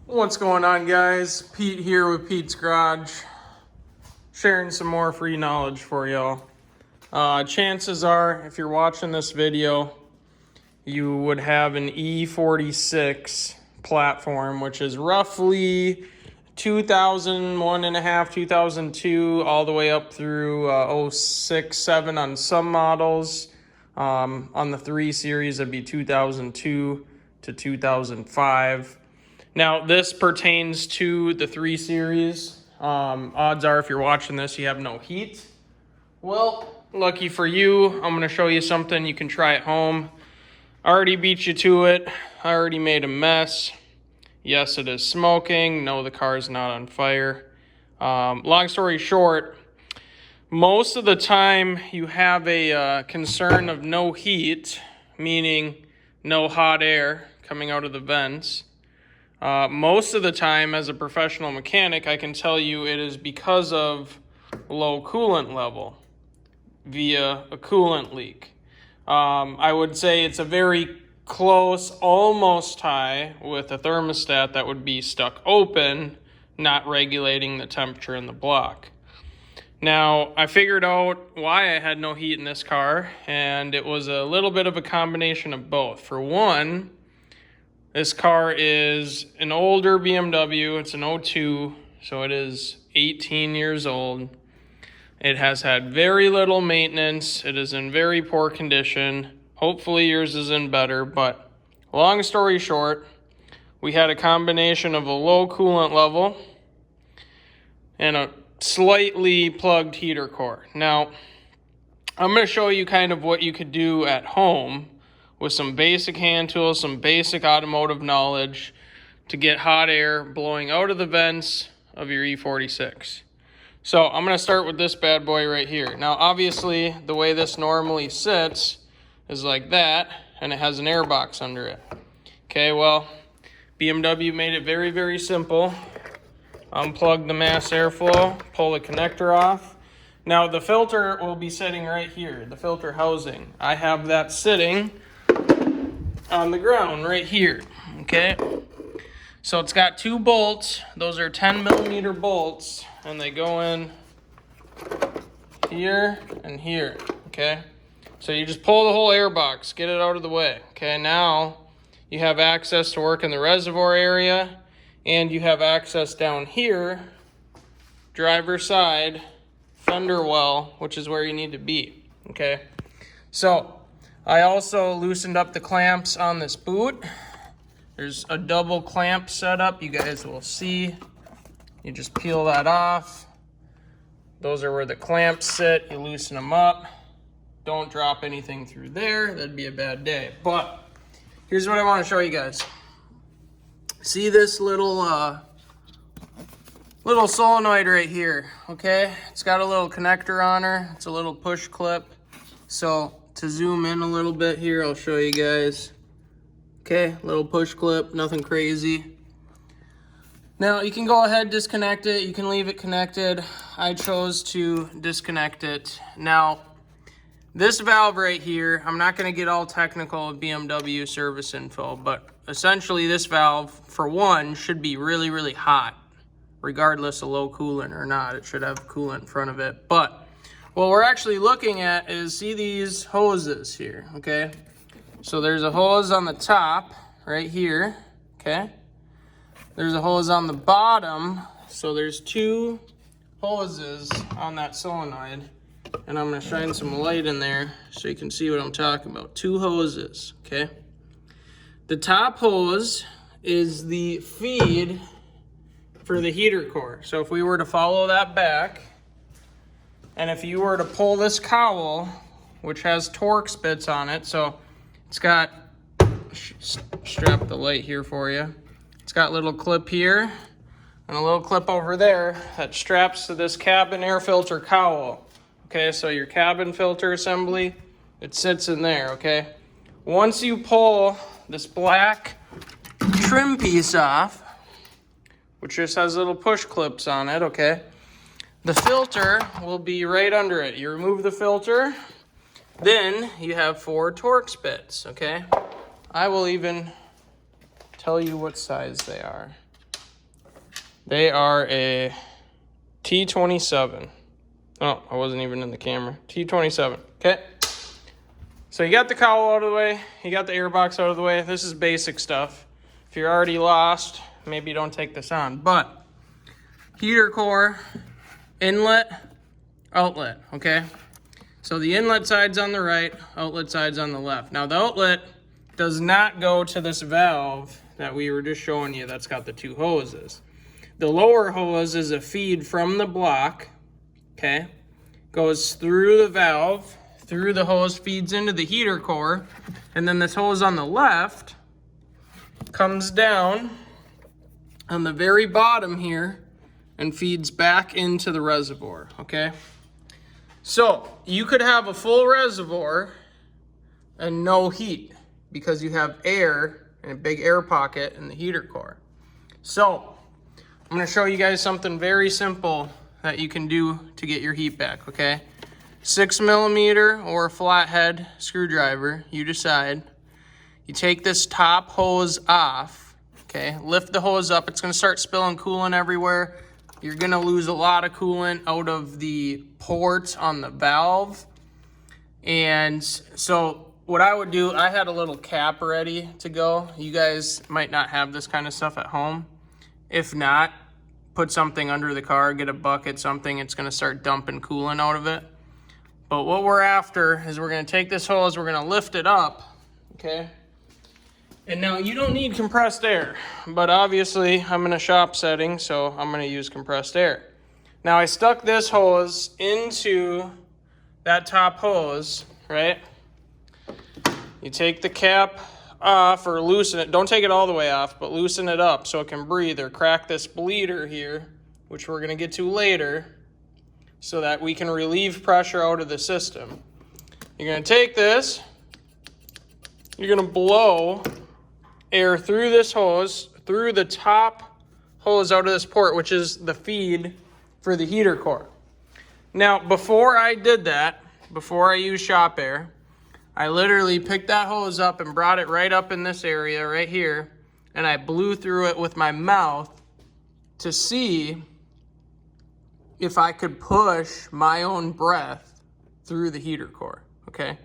What's going on, guys? Pete here with Pete's Garage, sharing some more free knowledge for y'all. Chances are, if you're watching this video, you would have an E46 platform, which is roughly 2001 and a half, 2002, all the way up through 06, 07 on some models. On the 3 Series, it'd be 2002 to 2005. Now, this pertains to the 3 Series. Odds are, if you're watching this, you have no heat. Well, lucky for you, I'm going to show you something you can try at home. I already beat you to it. I already made a mess. Yes, it is smoking. No, the car's not on fire. Long story short, most of the time you have a concern of no heat, meaning no hot air coming out of the vents. Most of the time, as a professional mechanic, I can tell you it is because of low coolant level via a coolant leak. I would say it's a very close, almost tie with a thermostat that would be stuck open, not regulating the temperature in the block. Now, I figured out why I had no heat in this car, and it was a little bit of a combination of both. For one, this car is an older BMW. It's an 02, so it is 18 years old. It has had very little maintenance. It is in very poor condition. Hopefully yours is in better, but long story short, we had a combination of a low coolant level and a slightly plugged heater core. Now, I'm going to show you kind of what you could do at home with some basic hand tools, some basic automotive knowledge to get hot air blowing out of the vents of your E46. So I'm going to start with this bad boy right here. Now, obviously, the way this normally sits is like that, and it has an air box under it. Okay, well, BMW made it very, very simple. Unplug the mass airflow, pull the connector off. Now, the filter will be sitting right here, the filter housing. I have that sitting on the ground right here, okay? So it's got 2 bolts. Those are 10 millimeter bolts, and they go in here and here, okay? So you just pull the whole air box, get it out of the way, okay? Now you have access to work in the reservoir area, and you have access down here, driver's side, fender well, which is where you need to be, okay? So I also loosened up the clamps on this boot. There's a double clamp setup. You guys will see. You just peel that off. Those are where the clamps sit. You loosen them up. Don't drop anything through there. That'd be a bad day. But here's what I want to show you guys. See this little solenoid right here, okay? It's got a little connector on her. It's a little push clip. So to zoom in a little bit here, I'll show you guys. Okay, little push clip, nothing crazy. Now you can go ahead, disconnect it. You can leave it connected. I chose to disconnect it. Now, this valve right here, I'm not gonna get all technical with BMW service info, but essentially this valve, for one, should be really, really hot, regardless of low coolant or not. It should have coolant in front of it. But what we're actually looking at is, see these hoses here, okay? So there's a hose on the top right here, okay? There's a hose on the bottom. So there's 2 hoses on that solenoid. And I'm gonna shine some light in there so you can see what I'm talking about. 2 hoses, okay? The top hose is the feed for the heater core. So if we were to follow that back, and if you were to pull this cowl, which has Torx bits on it, so it's got, strap the light here for you. It's got a little clip here and a little clip over there that straps to this cabin air filter cowl. Okay, so your cabin filter assembly, it sits in there, okay? Once you pull this black trim piece off, which just has little push clips on it, okay? The filter will be right under it. You remove the filter, then you have 4 Torx bits, okay? I will even tell you what size they are. They are a T27. Oh, I wasn't even in the camera. T27. Okay. So you got the cowl out of the way. You got the air box out of the way. This is basic stuff. If you're already lost, maybe don't take this on. But heater core, inlet, outlet, okay? So the inlet side's on the right, outlet side's on the left. Now the outlet does not go to this valve that we were just showing you that's got the two hoses. The lower hose is a feed from the block, okay? Goes through the valve, through the hose, feeds into the heater core, and then this hose on the left comes down on the very bottom here and feeds back into the reservoir, okay? So you could have a full reservoir and no heat because you have air and a big air pocket in the heater core. So I'm gonna show you guys something very simple that you can do to get your heat back, okay? 6mm or a flathead screwdriver, you decide. You take this top hose off, okay? Lift the hose up. It's gonna start spilling coolant everywhere. You're gonna lose a lot of coolant out of the port on the valve. And so what I would do, I had a little cap ready to go. You guys might not have this kind of stuff at home. If not, put something under the car, get a bucket, something. It's gonna start dumping coolant out of it. But what we're after is we're gonna take this hose, we're gonna lift it up, okay? And now you don't need compressed air, but obviously I'm in a shop setting, so I'm gonna use compressed air. Now I stuck this hose into that top hose, right? You take the cap off or loosen it. Don't take it all the way off, but loosen it up so it can breathe, or crack this bleeder here, which we're gonna get to later, so that we can relieve pressure out of the system. You're gonna take this, you're gonna blow air through this hose, through the top hose out of this port, which is the feed for the heater core. Now, before I did that, before I used shop air, I literally picked that hose up and brought it right up in this area right here, and I blew through it with my mouth to see if I could push my own breath through the heater core, okay?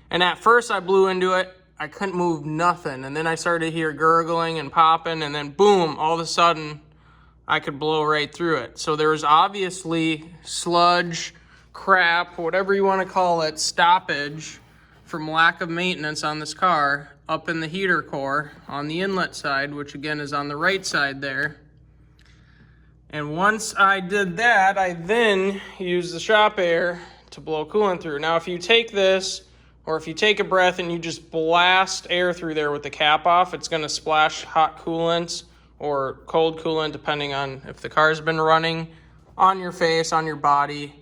And at first I blew into it, I couldn't move nothing. And then I started to hear gurgling and popping, and then boom, all of a sudden I could blow right through it. So there was obviously sludge, crap, whatever you want to call it, stoppage from lack of maintenance on this car up in the heater core on the inlet side, which again is on the right side there. And once I did that, I then used the shop air to blow coolant through. Now, if you take this, or if you take a breath and you just blast air through there with the cap off, it's gonna splash hot coolant or cold coolant, depending on if the car's been running, on your face, on your body,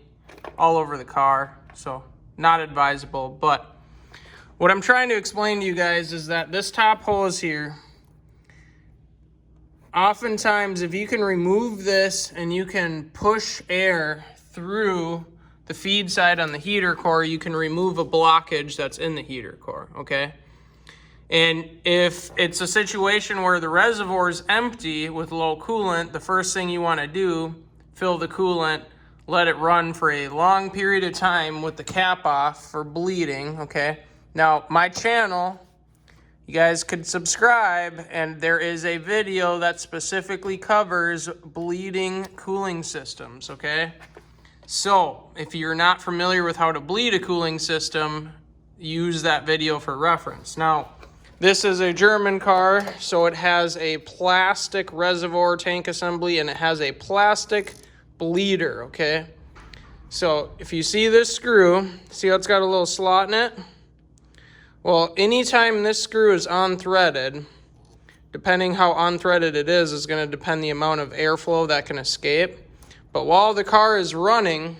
all over the car. So not advisable. But what I'm trying to explain to you guys is that this top hose here, oftentimes, if you can remove this and you can push air through the feed side on the heater core, you can remove a blockage that's in the heater core, okay? And if it's a situation where the reservoir is empty with low coolant, the first thing you want to do, fill the coolant, let it run for a long period of time with the cap off for bleeding, okay? Now, my channel, you guys could subscribe, and there is a video that specifically covers bleeding cooling systems, okay? So, if you're not familiar with how to bleed a cooling system, use that video for reference. Now, this is a German car, so it has a plastic reservoir tank assembly, and it has a plastic bleeder, okay? So, if you see this screw, see how it's got a little slot in it? Well, anytime this screw is unthreaded, depending how unthreaded it is going to depend the amount of airflow that can escape. But while the car is running,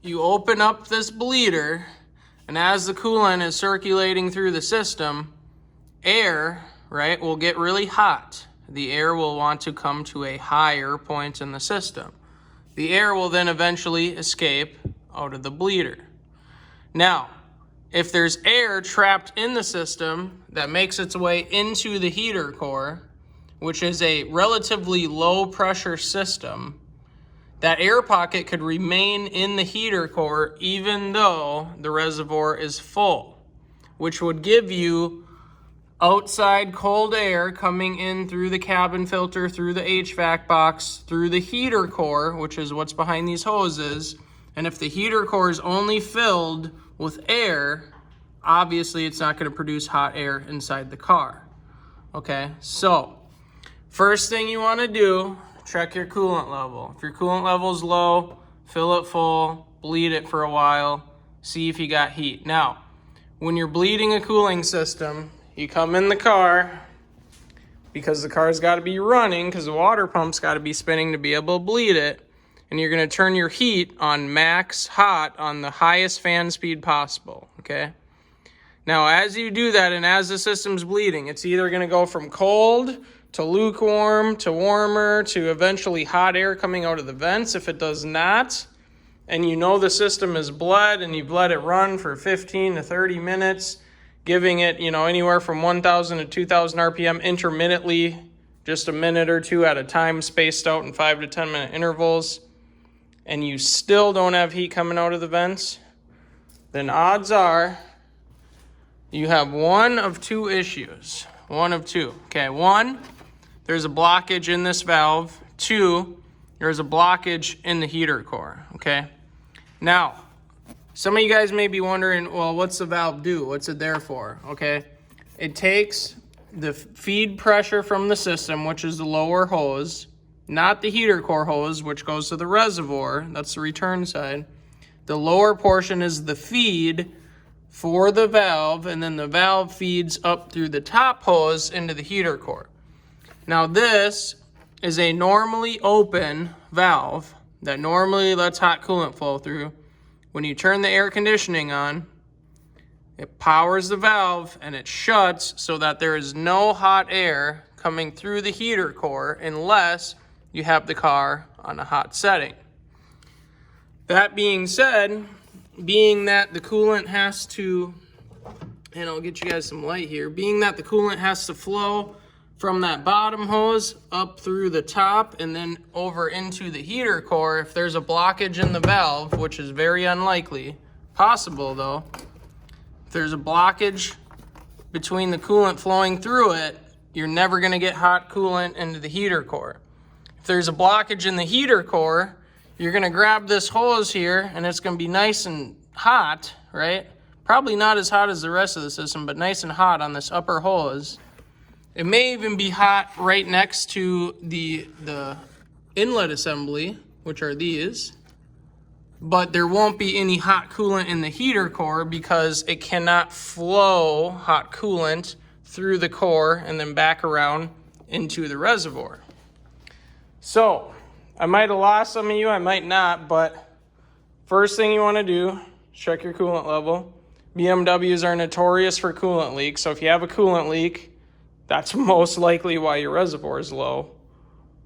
you open up this bleeder, and as the coolant is circulating through the system, air, right, will get really hot. The air will want to come to a higher point in the system. The air will then eventually escape out of the bleeder. Now, if there's air trapped in the system that makes its way into the heater core, which is a relatively low pressure system, that air pocket could remain in the heater core even though the reservoir is full, which would give you outside cold air coming in through the cabin filter, through the HVAC box, through the heater core, which is what's behind these hoses. And if the heater core is only filled with air, obviously it's not going to produce hot air inside the car. Okay, so first thing you want to do, check your coolant level. If your coolant level is low, fill it full, bleed it for a while, see if you got heat. Now, when you're bleeding a cooling system, you come in the car, because the car's got to be running, because the water pump's got to be spinning to be able to bleed it, and you're going to turn your heat on max hot on the highest fan speed possible, okay? Now, as you do that and as the system's bleeding, it's either going to go from cold to lukewarm to warmer to eventually hot air coming out of the vents. If it does not, and you know the system is bled and you've let it run for 15 to 30 minutes, giving it, anywhere from 1,000 to 2,000 RPM intermittently, just a minute or two at a time, spaced out in 5 to 10 minute intervals, and you still don't have heat coming out of the vents, then odds are you have one of two issues. One of two. Okay, one, there's a blockage in this valve. Two, there's a blockage in the heater core, okay? Now, some of you guys may be wondering, well, what's the valve do? What's it there for? Okay, it takes the feed pressure from the system, which is the lower hose, not the heater core hose, which goes to the reservoir. That's the return side. The lower portion is the feed for the valve, and then the valve feeds up through the top hose into the heater core. Now, this is a normally open valve that normally lets hot coolant flow through. When you turn the air conditioning on, it powers the valve and it shuts so that there is no hot air coming through the heater core unless you have the car on a hot setting. That being said, being that the coolant has to, and I'll get you guys some light here, being that the coolant has to flow from that bottom hose up through the top and then over into the heater core, if there's a blockage in the valve, which is very unlikely, possible though, if there's a blockage between the coolant flowing through it, you're never going to get hot coolant into the heater core. If there's a blockage in the heater core, you're going to grab this hose here and it's going to be nice and hot, right? Probably not as hot as the rest of the system, but nice and hot on this upper hose. It may even be hot right next to the inlet assembly, which are these, but there won't be any hot coolant in the heater core because it cannot flow hot coolant through the core and then back around into the reservoir. So, I might have lost some of you, I might not, but first thing you want to do, check your coolant level. BMWs are notorious for coolant leaks, so if you have a coolant leak, that's most likely why your reservoir is low.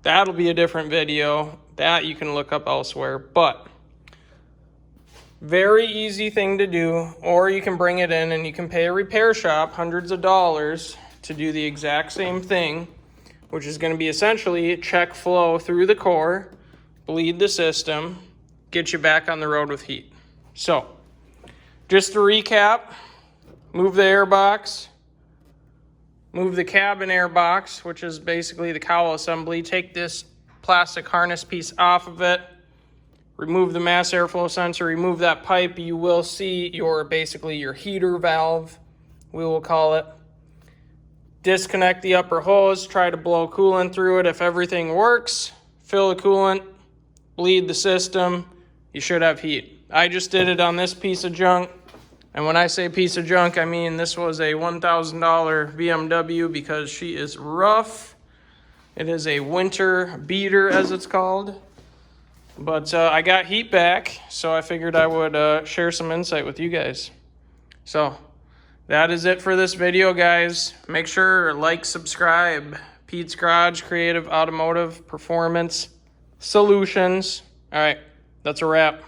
That'll be a different video. That you can look up elsewhere, but very easy thing to do, or you can bring it in and you can pay a repair shop hundreds of dollars to do the exact same thing, which is going to be essentially check flow through the core, bleed the system, get you back on the road with heat. So, just to recap, move the air box, move the cabin air box, which is basically the cowl assembly. Take this plastic harness piece off of it. Remove the mass airflow sensor. Remove that pipe. You will see basically your heater valve, we will call it. Disconnect the upper hose. Try to blow coolant through it. If everything works, fill the coolant, bleed the system. You should have heat. I just did it on this piece of junk. And when I say piece of junk, I mean this was a $1,000 BMW because she is rough. It is a winter beater, as it's called. But I got heat back, so I figured I would share some insight with you guys. So that is it for this video, guys. Make sure to like, subscribe. Pete's Garage, Creative Automotive Performance Solutions. All right, that's a wrap.